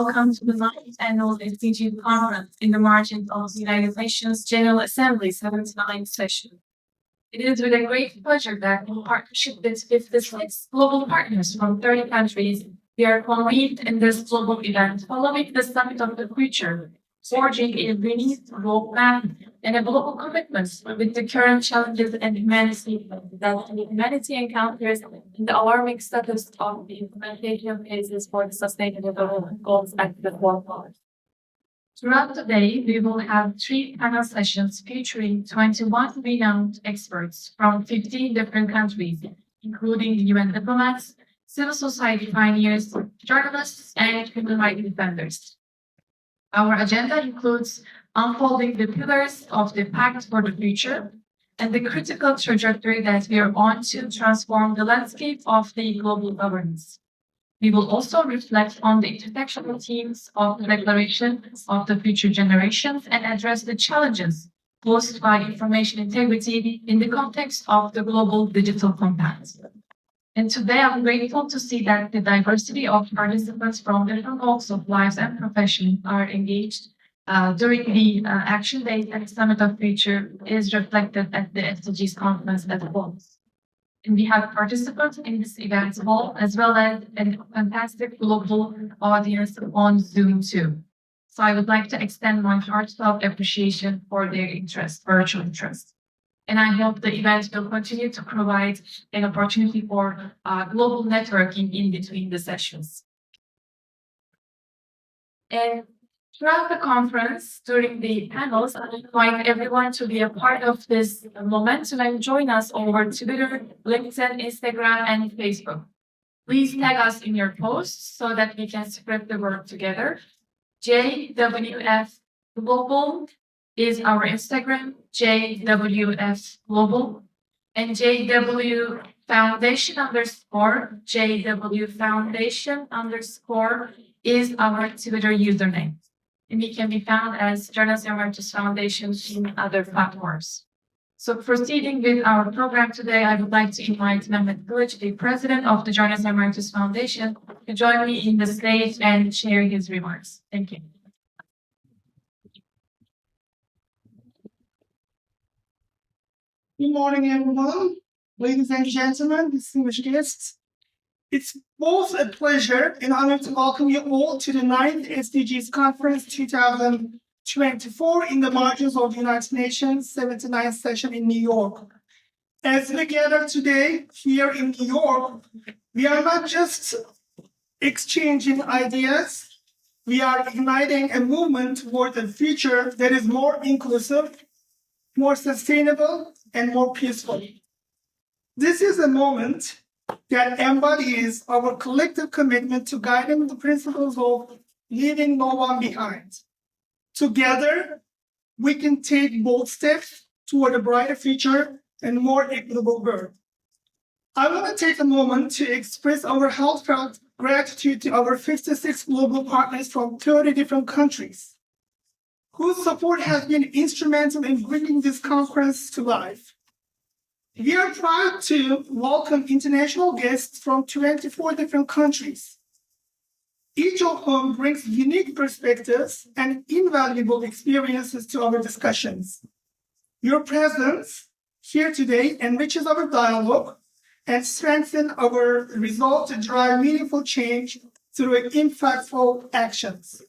welcome to the 9th Annual SDGs Conference in the margins of the United Nations General Assembly 79 session. It is with a great pleasure that in partnership with 56 global partners from 30 countries, we are convened in this global event following the Summit of the Future, forging a renewed roadmap and a global commitment with the current challenges and humanity that humanity encounters in the alarming status of the implementation phases for the sustainable development goals at the forefront. Throughout the day, we will have 3 panel sessions featuring 21 renowned experts from 15 different countries, including UN diplomats, civil society pioneers, journalists, and human rights defenders. Our agenda includes unfolding the pillars of the Pact for the Future and the critical trajectory that we are on to transform the landscape of the global governance. We will also reflect on the intersectional themes of the Declaration of the Future Generations and address the challenges posed by information integrity in the context of the Global Digital Compact. And today I'm grateful to see that the diversity of participants from different walks of lives and professions are engaged during the Action Days and Summit of Future is reflected at the SDGs conference as well. And we have participants in this event hall as well as a fantastic global audience on Zoom too. So I would like to extend my heartfelt appreciation for their interest, virtual interest. And I hope the event will continue to provide an opportunity for global networking in between the sessions. And throughout the conference, during the panels, I invite everyone to be a part of this momentum and join us over Twitter, LinkedIn, Instagram, and Facebook. Please tag us in your posts so that we can spread the word together. JWF Global is our Instagram, JWF Global, and JW Foundation _, JW Foundation _ is our Twitter username. And we can be found as Journalism Emeritus Foundation in other platforms. So proceeding with our program today, I would like to invite Mehmet Kılıç, the president of the Journalism Emeritus Foundation, to join me in the stage and share his remarks. Thank you. Good morning, everyone. Ladies and gentlemen, distinguished guests. It's both a pleasure and honor to welcome you all to the 9th SDGs Conference 2024 in the margins of the United Nations 79th session in New York. As we gather today here in New York, we are not just exchanging ideas, we are igniting a movement toward a future that is more inclusive, more sustainable, and more peaceful. This is a moment that embodies our collective commitment to guiding the principles of leaving no one behind. Together, we can take bold steps toward a brighter future and more equitable world. I want to take a moment to express our heartfelt gratitude to our 56 global partners from 30 different countries, whose support has been instrumental in bringing this conference to life. We are proud to welcome international guests from 24 different countries, each of whom brings unique perspectives and invaluable experiences to our discussions. Your presence here today enriches our dialogue and strengthens our resolve to drive meaningful change through impactful actions.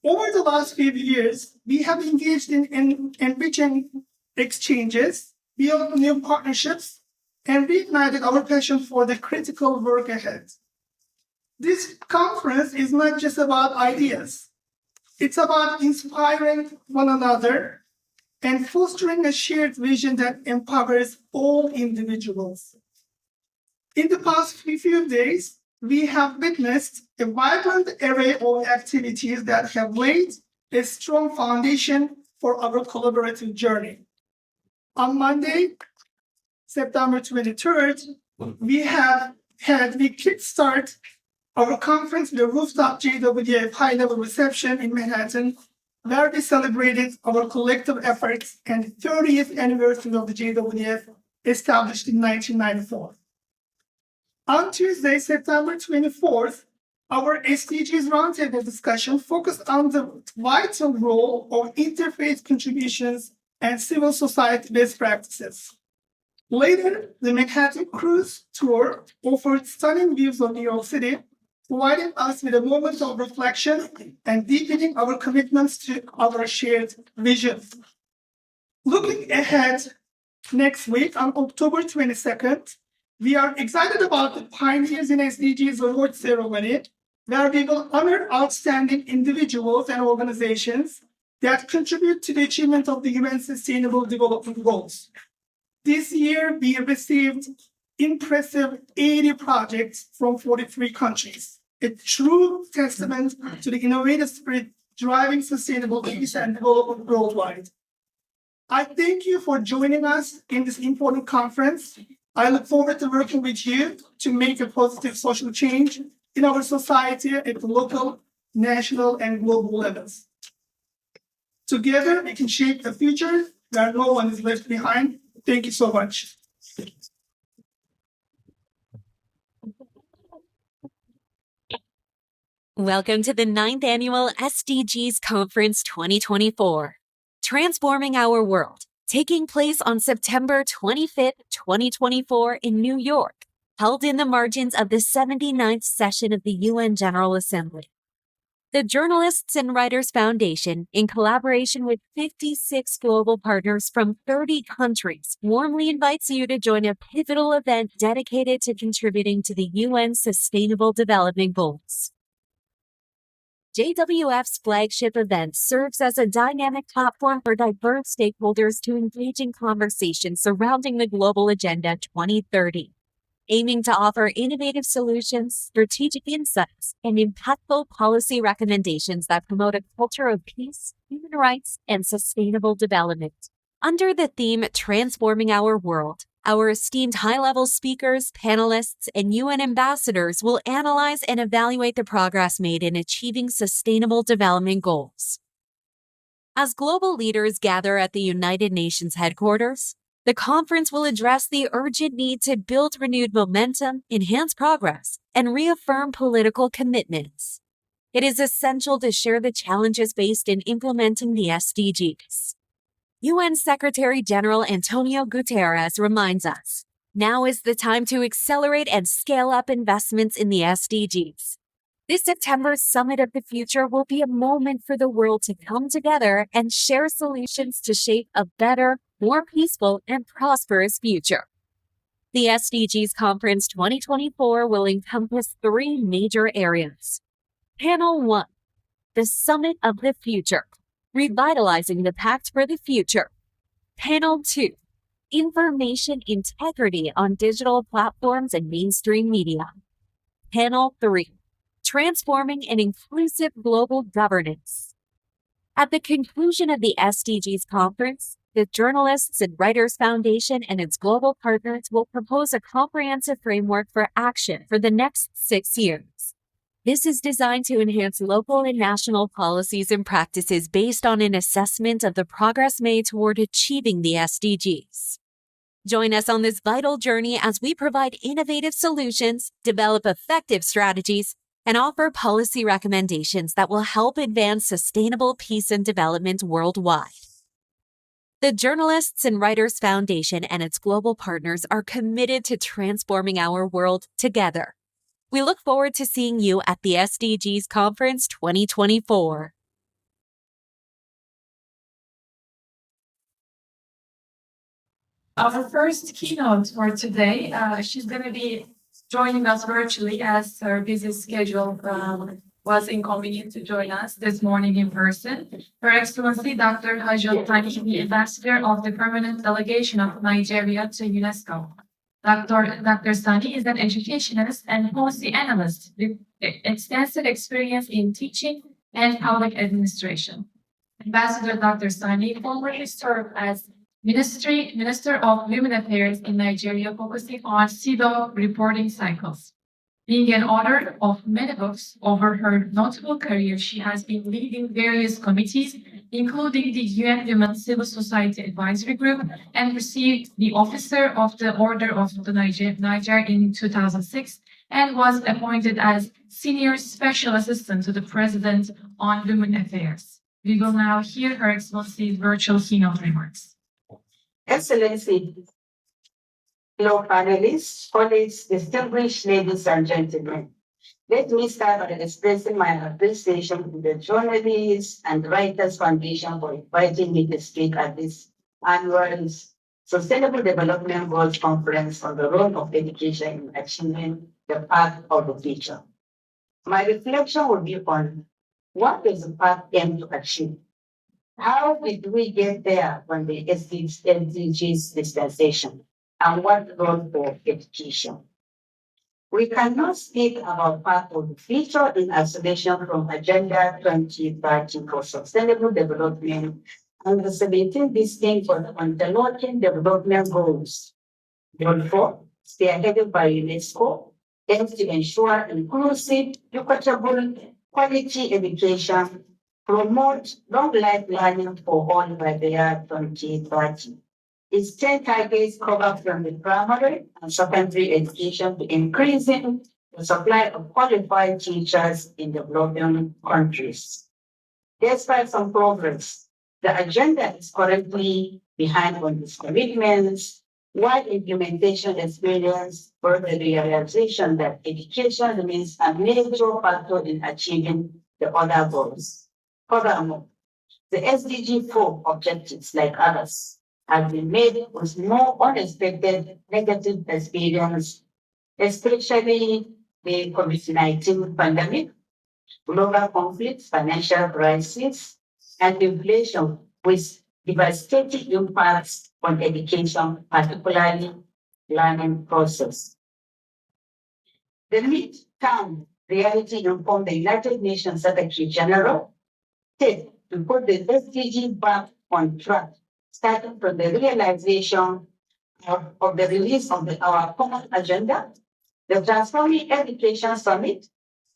Over the last few years, we have engaged in enriching exchanges, built new partnerships, and reignited our passion for the critical work ahead. This conference is not just about ideas. It's about inspiring one another and fostering a shared vision that empowers all individuals. In the past few days, we have witnessed a vibrant array of activities that have laid a strong foundation for our collaborative journey. On Monday, September 23rd, we kickstart our conference with a rooftop JWF high-level reception in Manhattan, where we celebrated our collective efforts and 30th anniversary of the JWF established in 1994. On Tuesday, September 24th, Our SDGs roundtable discussion focused on the vital role of interfaith contributions and civil society best practices. Later, the Manhattan Cruise Tour offered stunning views of New York City, providing us with a moment of reflection and deepening our commitments to our shared vision. Looking ahead next week on October 22nd, we are excited about the Pioneers in SDGs award ceremony, where we will honor outstanding individuals and organizations that contribute to the achievement of the UN Sustainable Development Goals. This year, we received impressive 80 projects from 43 countries, a true testament to the innovative spirit driving sustainable peace and development worldwide. I thank you for joining us in this important conference. I look forward to working with you to make a positive social change in our society at the local, national, and global levels. Together, we can shape a future where no one is left behind. Thank you so much. Welcome to the 9th Annual SDGs Conference 2024, Transforming Our World, taking place on September 25th, 2024 in New York, held in the margins of the 79th session of the UN General Assembly. The Journalists and Writers Foundation, in collaboration with 56 global partners from 30 countries, warmly invites you to join a pivotal event dedicated to contributing to the UN's Sustainable Development Goals. JWF's flagship event serves as a dynamic platform for diverse stakeholders to engage in conversations surrounding the Global Agenda 2030, aiming to offer innovative solutions, strategic insights, and impactful policy recommendations that promote a culture of peace, human rights, and sustainable development. Under the theme Transforming Our World, our esteemed high-level speakers, panelists, and UN ambassadors will analyze and evaluate the progress made in achieving sustainable development goals. As global leaders gather at the United Nations headquarters, the conference will address the urgent need to build renewed momentum, enhance progress, and reaffirm political commitments. It is essential to share the challenges faced in implementing the SDGs. UN Secretary-General Antonio Guterres reminds us, now is the time to accelerate and scale up investments in the SDGs. This September's Summit of the Future will be a moment for the world to come together and share solutions to shape a better, more peaceful, and prosperous future. The SDGs Conference 2024 will encompass 3 major areas. Panel 1, the Summit of the Future, Revitalizing the Pact for the Future. Panel 2, Information Integrity on Digital Platforms and Mainstream Media. Panel 3, Transforming an Inclusive Global Governance. At the conclusion of the SDGs Conference, the Journalists and Writers Foundation and its global partners will propose a comprehensive framework for action for the next 6 years. This is designed to enhance local and national policies and practices based on an assessment of the progress made toward achieving the SDGs. Join us on this vital journey as we provide innovative solutions, develop effective strategies, and offer policy recommendations that will help advance sustainable peace and development worldwide. The Journalists and Writers Foundation and its global partners are committed to transforming our world together. We look forward to seeing you at the SDGs Conference 2024. Our first keynote for today, she's going to be joining us virtually as her busy schedule was inconvenient to join us this morning in person. Her Excellency Dr. Hajo, the Ambassador of the Permanent Delegation of Nigeria to UNESCO. Dr. Sani is an educationist and policy analyst with extensive experience in teaching and public administration. Ambassador Dr. Sani formerly served as Minister of Women Affairs in Nigeria, focusing on CEDAW reporting cycles. Being an author of many books over her notable career, she has been leading various committees, including the UN Women's Civil Society Advisory Group, and received the Officer of the Order of the Niger in 2006 and was appointed as Senior Special Assistant to the President on Women Affairs. We will now hear Her Excellency's virtual keynote remarks. Excellency, fellow panelists, colleagues, distinguished ladies and gentlemen, let me start by expressing my appreciation to the Journalists and Writers Foundation for inviting me to speak at this annual Sustainable Development Goals Conference on the role of education in achieving the path of the future. My reflection will be on what does the path aim to achieve? How did we get there on the SDGs dispensation? And what role for education? We cannot speak about path of the future in isolation from Agenda 2030 for Sustainable Development and the 17 distinct interlocking development goals. Goal 4, spearheaded by UNESCO, aims to ensure inclusive, equitable, quality education, promote long life learning for all by the year 2030. Its 10 targets cover from the primary and secondary education to increasing the supply of qualified teachers in developing countries. Despite some progress, the agenda is currently behind on its commitments, while implementation experience for the realization that education remains a major factor in achieving the other goals. Furthermore, the SDG 4 objectives, like others, have been made with more unexpected negative experience, especially the COVID-19 pandemic, global conflicts, financial crisis, and inflation with devastating impacts on education, particularly learning process. The midterm reality informed the United Nations Secretary General said to put the SDG back on track, starting from the realization of the release of our common agenda, the Transforming Education Summit,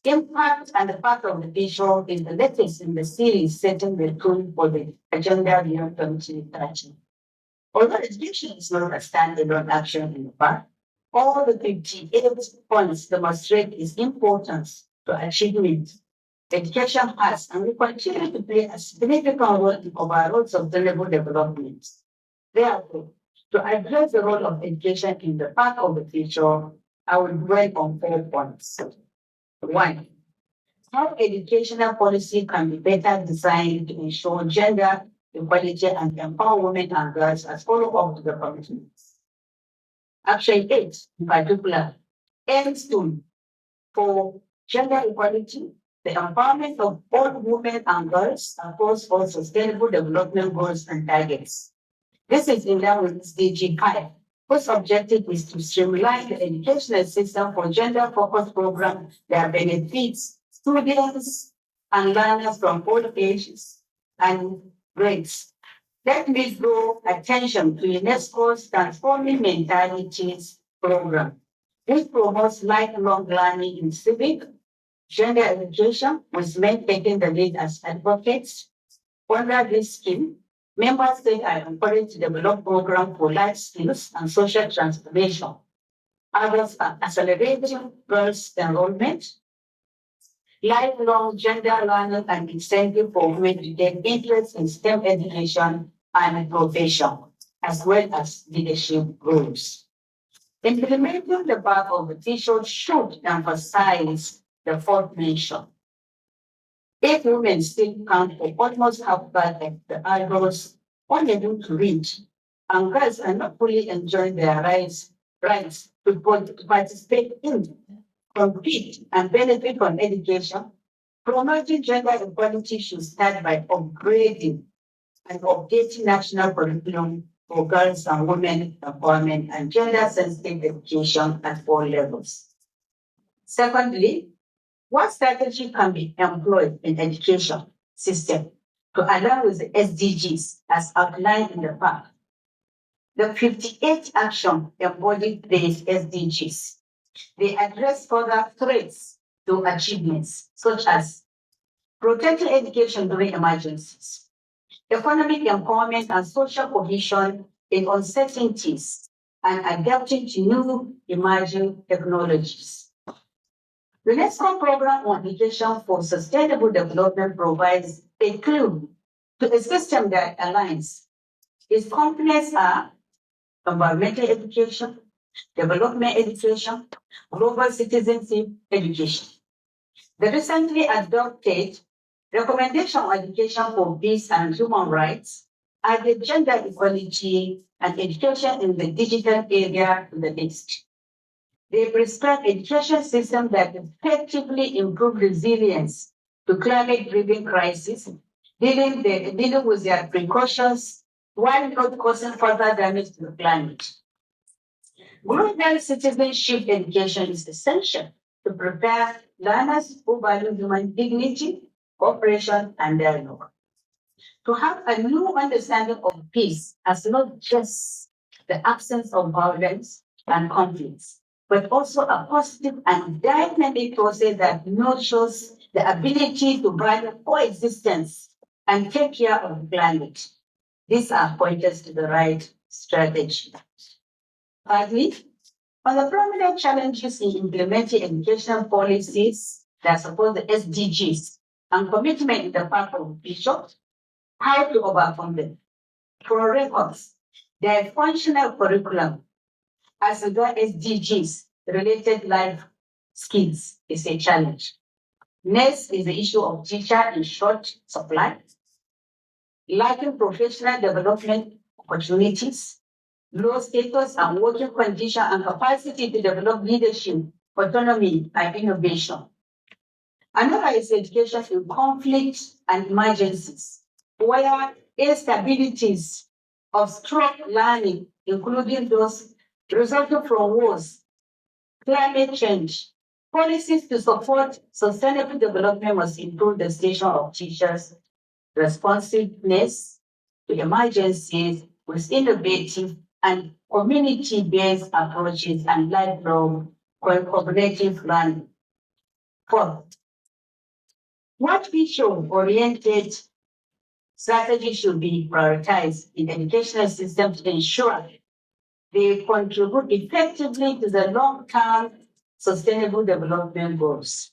impact and the path of the future is the latest in the series setting the tone for the Agenda beyond 2030. Although education is not a standalone action in the past, all the 58 points demonstrate its importance to achievement. Education has and will continue to play a significant role in overall sustainable development. Therefore, to address the role of education in the path of the future, I will dwell on 4 points. 1. How educational policy can be better designed to ensure gender equality and empower women and girls as follow-up to the commitments. Action 8, in particular, aims to, for gender equality, the empowerment of all women and girls across all sustainable development goals and targets. This is in line with SDG 5, whose objective is to streamline the educational system for gender-focused programs that benefits students and learners from all ages and grades. Let me draw attention to UNESCO's Transforming Mentalities program, which promotes lifelong learning in civic, gender education, with men taking the lead as advocates. Under this scheme, member states are encouraged to develop programs for life skills and social transformation. Others are accelerating girls' enrollment, lifelong gender learning, and incentive for women to take interest in STEM education and profession, as well as leadership roles. Implementing the path of the future should emphasize the fourth mention. If women still count for almost half part of the adults unable to reach, and girls are not fully enjoying their rights to participate in, compete, and benefit from education, promoting gender equality should start by upgrading and updating national curriculum for girls and women empowerment and gender-sensitive education at all levels. Secondly, what strategy can be employed in education system to align with the SDGs as outlined in the path? The 58 action embodied the SDGs. They address further threats to achievements, such as protecting education during emergencies, economic empowerment and social cohesion in uncertainties, and adapting to new emerging technologies. The UNESCO Program on Education for Sustainable Development provides a clue to a system that aligns. Its components are environmental education, development education, global citizenship education. The recently adopted Recommendation on Education for Peace and Human Rights added gender equality and education in the digital area to the list. They prescribe education system that effectively improve resilience to climate-driven crises, dealing with their precautions while not causing further damage to the planet. Global citizenship education is essential to prepare learners who value human dignity, cooperation, and dialogue. To have a new understanding of peace as not just the absence of violence and conflicts, but also a positive and dynamic process that nurtures the ability to value coexistence and take care of the planet. These are pointers to the right strategy. Thirdly, on the prominent challenges in implementing educational policies that support the SDGs and commitment in the path of vision, how to overcome them. For records, their functional curriculum as the SDGs related life skills is a challenge. Next is the issue of teacher in short supply, lacking professional development opportunities, low status and working condition and capacity to develop leadership, autonomy, and innovation. Another is education in conflict and emergencies, where instabilities obstruct learning, including those resulting from wars, climate change. Policies to support sustainable development must improve the station of teachers' responsiveness to emergencies with innovative and community-based approaches and lifelong cooperative learning. Fourth, what future-oriented strategy should be prioritized in educational systems to ensure they contribute effectively to the long-term sustainable development goals.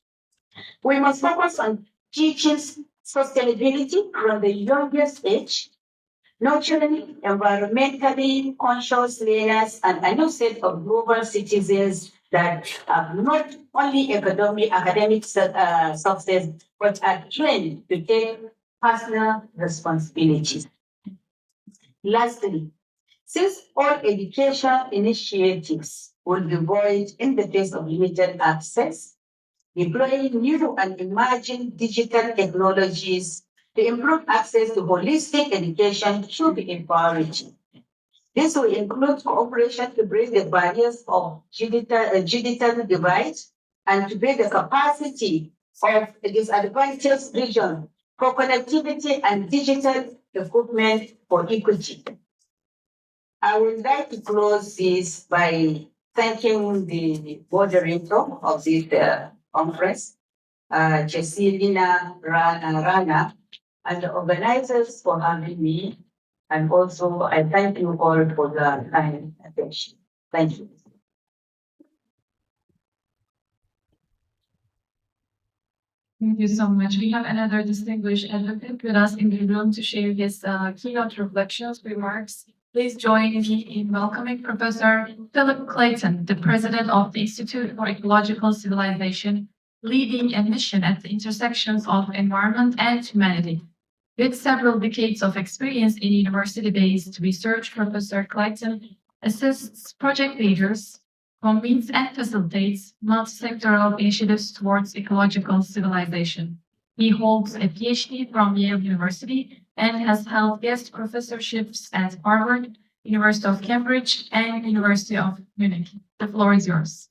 We must focus on teaching sustainability from the youngest age, nurturing environmentally conscious learners and a new set of global citizens that have not only academic success, but are trained to take personal responsibilities. Lastly, since all education initiatives will be void in the face of limited access, deploying new and emerging digital technologies to improve access to holistic education should be a priority. This will include cooperation to break the barriers of digital divide and to build the capacity of a disadvantaged region for connectivity and digital equipment for equity. I would like to close this by thanking the moderator of this conference, Cecilina Rana, and the organizers for having me. And also, I thank you all for the kind attention. Thank you. Thank you so much. We have another distinguished advocate with us in the room to share his keynote reflections, remarks. Please join me in welcoming Professor Philip Clayton, the president of the Institute for Ecological Civilization, leading a mission at the intersections of environment and humanity. With several decades of experience in university-based research, Professor Clayton assists project leaders, convenes and facilitates multi-sectoral initiatives towards ecological civilization. He holds a PhD from Yale University and has held guest professorships at Harvard, University of Cambridge, and University of Munich. The floor is yours.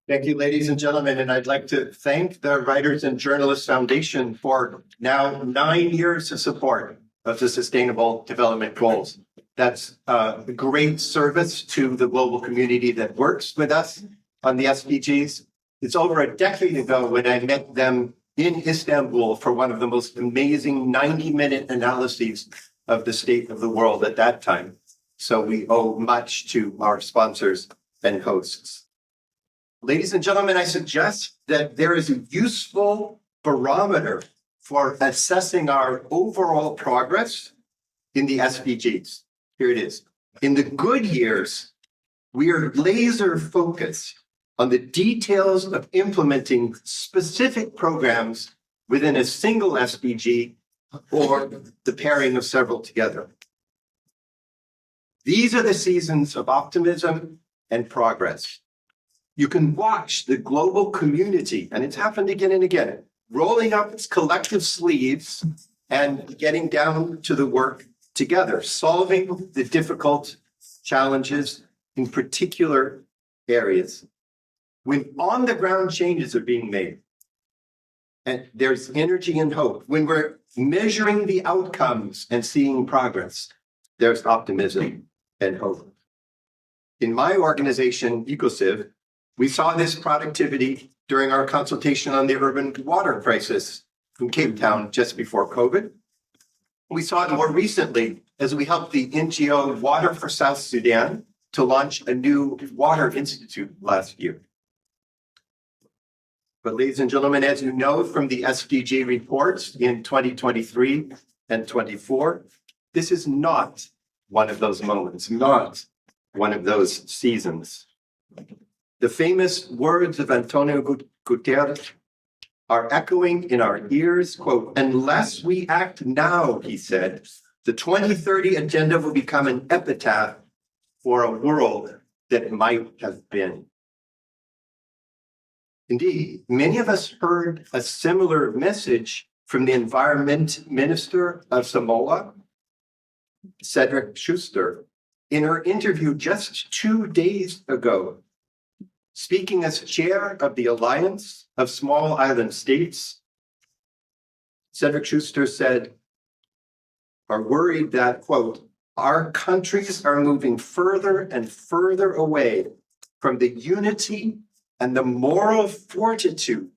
Thank you, ladies and gentlemen, and I'd like to thank the Writers and Journalists Foundation for now 9 years of support of the Sustainable Development Goals. That's a great service to the global community that works with us on the SDGs. It's over a decade ago when I met them in Istanbul for one of the most amazing 90-minute analyses of the state of the world at that time. So we owe much to our sponsors and hosts. Ladies and gentlemen, I suggest that there is a useful barometer for assessing our overall progress in the SDGs. Here it is. In the good years, we are laser focused on the details of implementing specific programs within a single SDG or the pairing of several together. These are the seasons of optimism and progress. You can watch the global community, and it's happened again and again, rolling up its collective sleeves and getting down to the work together, solving the difficult challenges in particular areas. When on-the-ground changes are being made, and there's energy and hope, when we're measuring the outcomes and seeing progress, there's optimism and hope. In my organization, EcoCiv, we saw this productivity during our consultation on the urban water crisis in Cape Town just before COVID. We saw it more recently as we helped the NGO Water for South Sudan to launch a new water institute last year. But ladies and gentlemen, as you know from the SDG reports in 2023 and 24, this is not one of those moments, not one of those seasons. The famous words of Antonio Guterres are echoing in our ears, quote, "Unless we act now," he said, "the 2030 agenda will become an epitaph for a world that might have been." Indeed, many of us heard a similar message from the Environment Minister of Samoa, Cedric Schuster, in her interview just 2 days ago. Speaking as chair of the Alliance of Small Island States, Cedric Schuster said, are worried that, quote, "Our countries are moving further and further away from the unity and the moral fortitude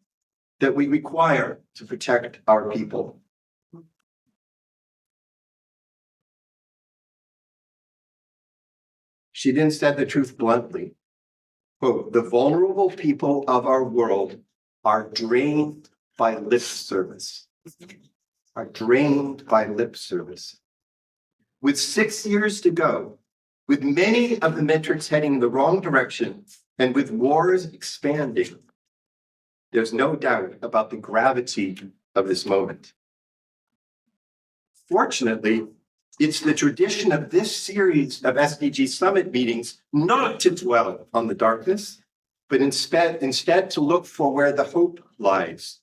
that we require to protect our people." She then said the truth bluntly. Quote, "The vulnerable people of our world are drained by lip service, With 6 years to go, with many of the metrics heading in the wrong direction, and with wars expanding, there's no doubt about the gravity of this moment. Fortunately, it's the tradition of this series of SDG summit meetings not to dwell on the darkness, but instead to look for where the hope lies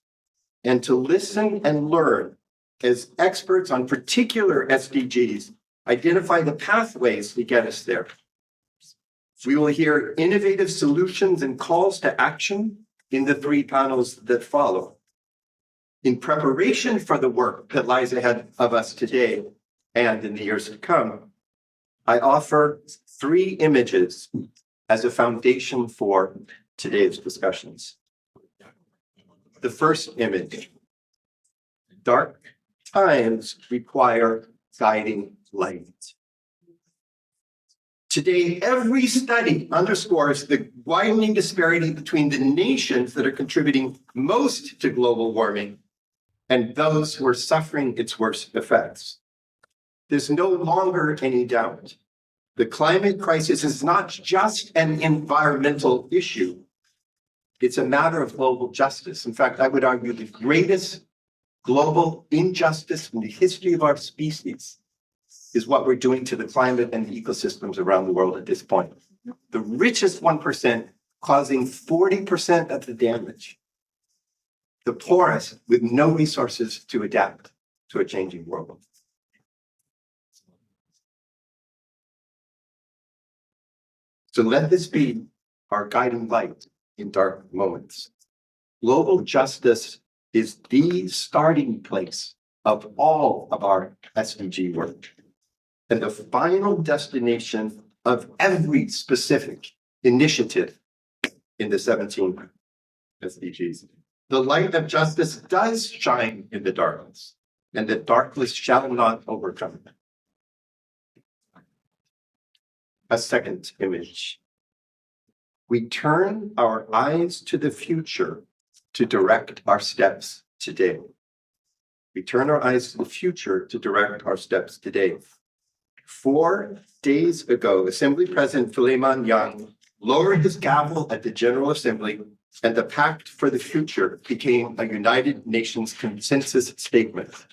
and to listen and learn as experts on particular SDGs identify the pathways to get us there. We will hear innovative solutions and calls to action in the 3 panels that follow. In preparation for the work that lies ahead of us today, and in the years to come, I offer 3 images as a foundation for today's discussions. The first image, dark times require guiding light. Today, every study underscores the widening disparity between the nations that are contributing most to global warming and those who are suffering its worst effects. There's no longer any doubt. The climate crisis is not just an environmental issue. It's a matter of global justice. In fact, I would argue the greatest global injustice in the history of our species is what we're doing to the climate and the ecosystems around the world at this point. The richest 1% causing 40% of the damage. The poorest with no resources to adapt to a changing world. So let this be our guiding light in dark moments. Global justice is the starting place of all of our SDG work and the final destination of every specific initiative in the 17 SDGs. The light of justice does shine in the darkness, and the darkness shall not overcome it. a second image. We turn our eyes to the future to direct our steps today. We turn our eyes to the future to direct our steps today. 4 days ago, Assembly President Philemon Young lowered his gavel at the General Assembly, and the Pact for the Future became a United Nations consensus statement.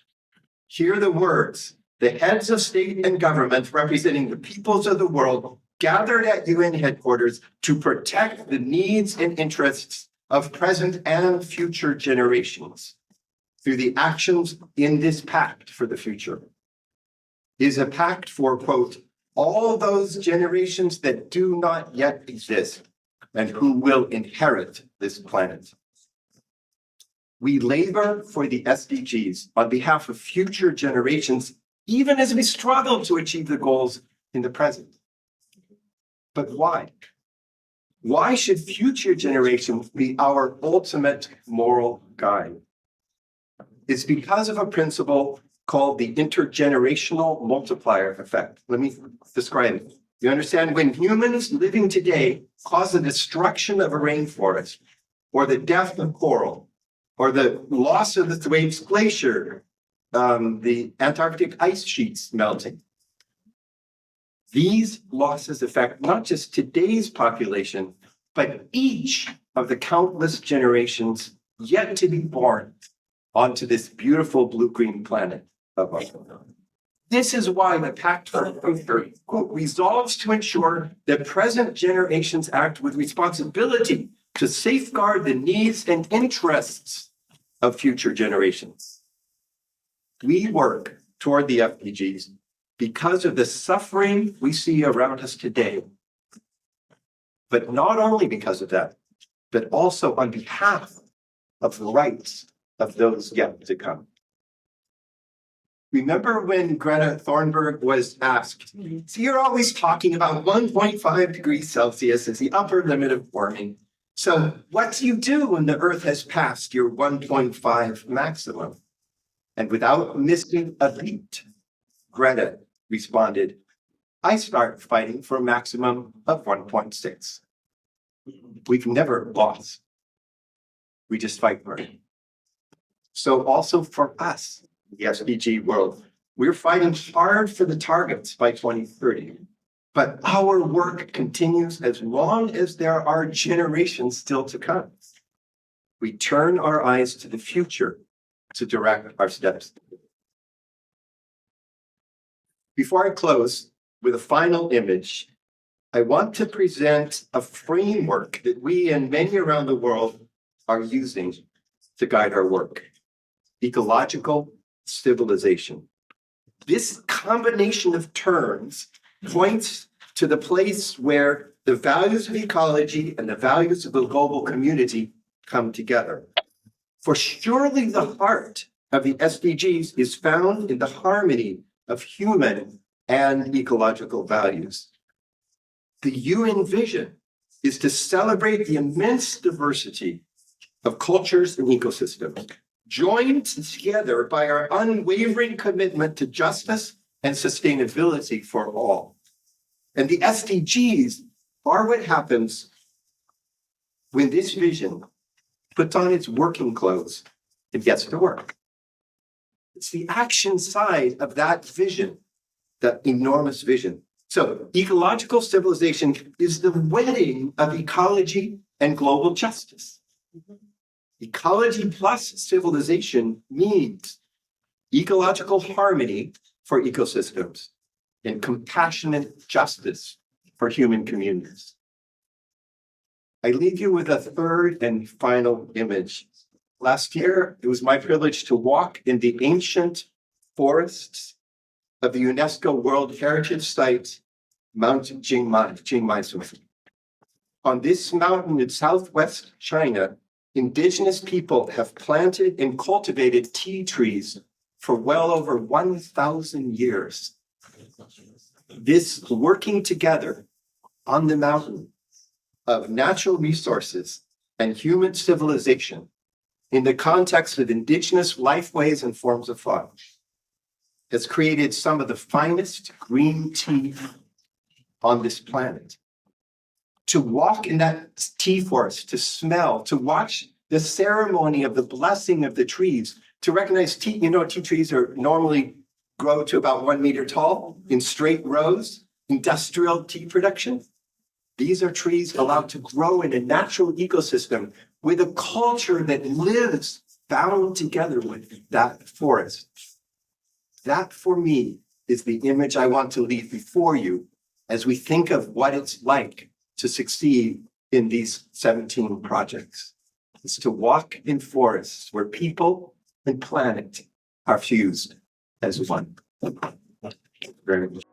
Hear the words: the heads of state and government representing the peoples of the world gathered at UN headquarters to protect the needs and interests of present and future generations through the actions in this pact for the future. It is a pact for, quote, all those generations that do not yet exist and who will inherit this planet. We labor for the SDGs on behalf of future generations, even as we struggle to achieve the goals in the present. But why? Why should future generations be our ultimate moral guide? It's because of a principle called the intergenerational multiplier effect. Let me describe it. You understand, when humans living today cause the destruction of a rainforest, or the death of coral, or the loss of the Thwaites Glacier, the Antarctic ice sheets melting, these losses affect not just today's population, but each of the countless generations yet to be born onto this beautiful blue-green planet of ours. This is why the Pact for the Future, quote, resolves to ensure that present generations act with responsibility to safeguard the needs and interests of future generations. We work toward the SDGs because of the suffering we see around us today. But not only because of that, but also on behalf of the rights of those yet to come. Remember when Greta Thunberg was asked, so you're always talking about 1.5 degrees Celsius as the upper limit of warming. So what do you do when the Earth has passed your 1.5 maximum? And without missing a beat, Greta responded, I start fighting for a maximum of 1.6. We've never lost. We just fight for it. So also for us, the SDG world, we're fighting hard for the targets by 2030. But our work continues as long as there are generations still to come. We turn our eyes to the future to direct our steps. Before I close with a final image, I want to present a framework that we and many around the world are using to guide our work. Ecological civilization. This combination of terms points to the place where the values of ecology and the values of the global community come together. For surely the heart of the SDGs is found in the harmony of human and ecological values. The UN vision is to celebrate the immense diversity of cultures and ecosystems, joined together by our unwavering commitment to justice and sustainability for all. And the SDGs are what happens when this vision puts on its working clothes and gets to work. It's the action side of that vision, that enormous vision. So ecological civilization is the wedding of ecology and global justice. Ecology plus civilization means ecological harmony for ecosystems and compassionate justice for human communities. I leave you with a third and final image. Last year, it was my privilege to walk in the ancient forests of the UNESCO World Heritage Site, Mount Jingmai. On this mountain in southwest China, indigenous people have planted and cultivated tea trees for well over 1,000 years. This working together on the mountain of natural resources and human civilization in the context of indigenous lifeways and forms of thought has created some of the finest green tea on this planet. To walk in that tea forest, to smell, to watch the ceremony of the blessing of the trees, to recognize tea, tea trees are normally grow to about 1 meter tall in straight rows, industrial tea production. These are trees allowed to grow in a natural ecosystem with a culture that lives bound together with that forest. That, for me, is the image I want to leave before you as we think of what it's like to succeed in these 17 projects. It's to walk in forests where people and planet are fused as one. Very much.